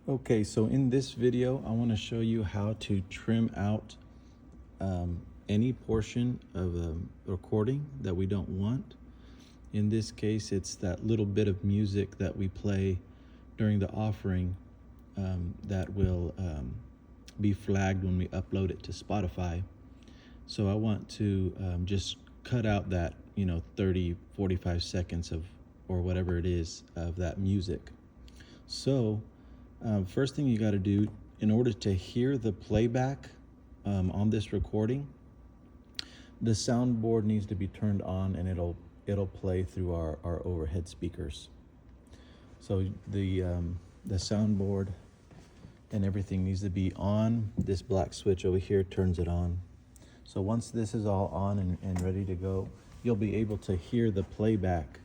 Okay, so in this video, I want to show you how to trim out any portion of a recording that we don't want. In this case, it's that little bit of music that we play during the offering that will be flagged when we upload it to Spotify. So I want to just cut out that, 30, 45 seconds of, or whatever it is, of that music. So first thing you got to do in order to hear the playback on this recording, the soundboard needs to be turned on and it'll play through our overhead speakers. So the soundboard and everything needs to be on. This black switch over here turns it on. So once this is all on and ready to go, you'll be able to hear the playback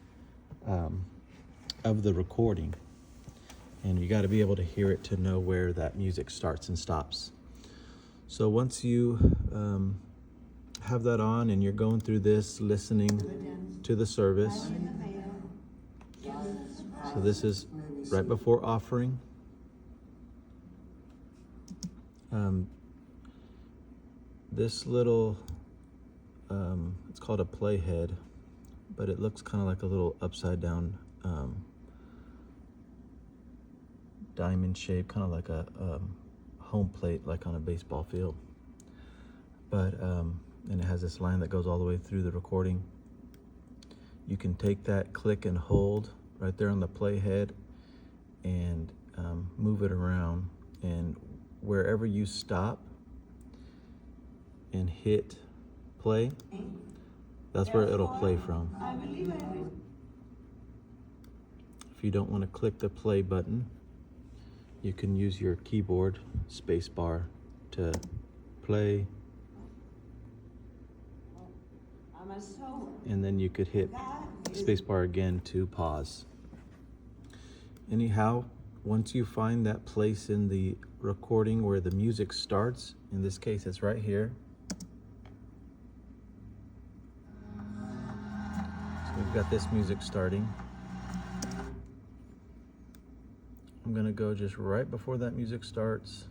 of the recording. And you got to be able to hear it to know where that music starts and stops. So once you have that on and you're going through this, listening to the service. So this is right before offering. This little, it's called a playhead, but it looks kind of like a little upside down diamond shape, kind of like a home plate, like on a baseball field. But and it has this line that goes all the way through the recording. You can take that, click and hold right there on the playhead, and move it around, and wherever you stop and hit play, that's where it'll play from. If you don't want to click the play button, you can use your keyboard space bar to play, and then you could hit space bar again to pause. Anyhow, once you find that place in the recording where the music starts, in this case it's right here. So we've got this music starting. I'm gonna go just right before that music starts,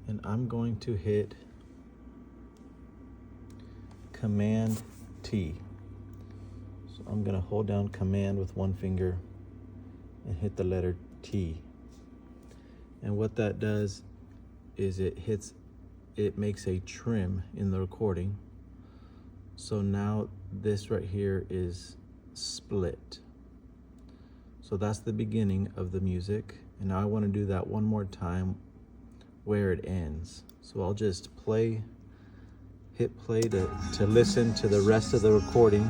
and I'm going to hit Command T. So I'm gonna hold down Command with one finger and hit the letter T. And what that does is it makes a trim in the recording. So now this right here is split. So that's the beginning of the music. And now I want to do that one more time where it ends. So I'll just hit play to listen to the rest of the recording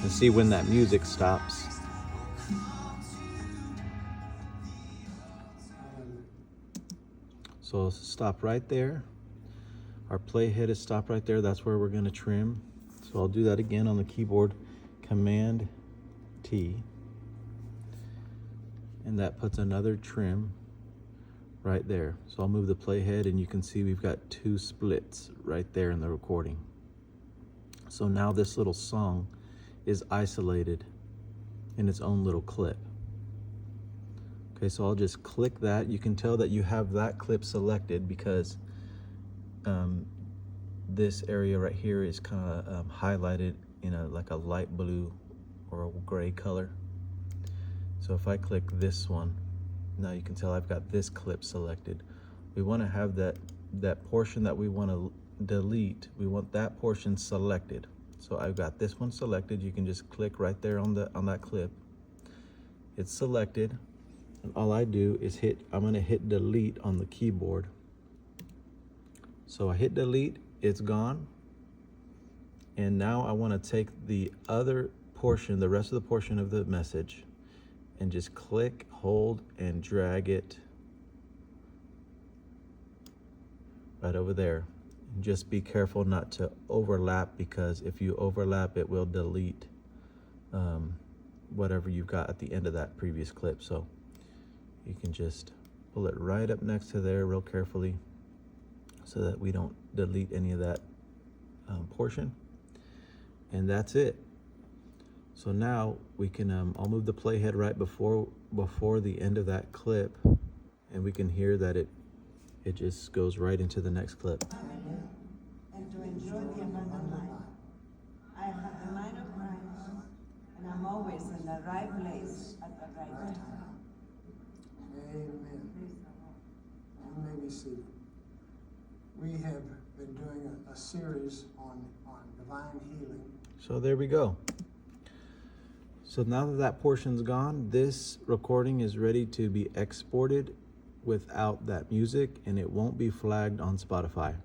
and see when that music stops. So I'll stop right there. Our playhead is stopped right there. That's where we're going to trim. So I'll do that again on the keyboard, Command T. And that puts another trim right there. So I'll move the playhead and you can see we've got two splits right there in the recording. So now this little song is isolated in its own little clip. Okay, so I'll just click that. You can tell that you have that clip selected because this area right here is kind of highlighted in like a light blue or a gray color. So if I click this one, now you can tell I've got this clip selected. We want to have that portion that we want to delete, we want that portion selected. So I've got this one selected. You can just click right there on that clip. It's selected, and all I do is I'm going to hit delete on the keyboard. So I hit delete, it's gone. And now I want to take the other portion, the rest of the portion of the message, and just click, hold, and drag it right over there. And just be careful not to overlap, because if you overlap, it will delete whatever you've got at the end of that previous clip. So you can just pull it right up next to there real carefully so that we don't delete any of that portion. And that's it. So now we can, I'll move the playhead right before the end of that clip, and we can hear that it just goes right into the next clip. And to enjoy the abundant life. I have the mind of Christ, and I'm always in the right place at the right time. Amen. You may be seated. We have been doing a series on divine healing. So there we go. So now that that portion's gone, this recording is ready to be exported without that music, and it won't be flagged on Spotify.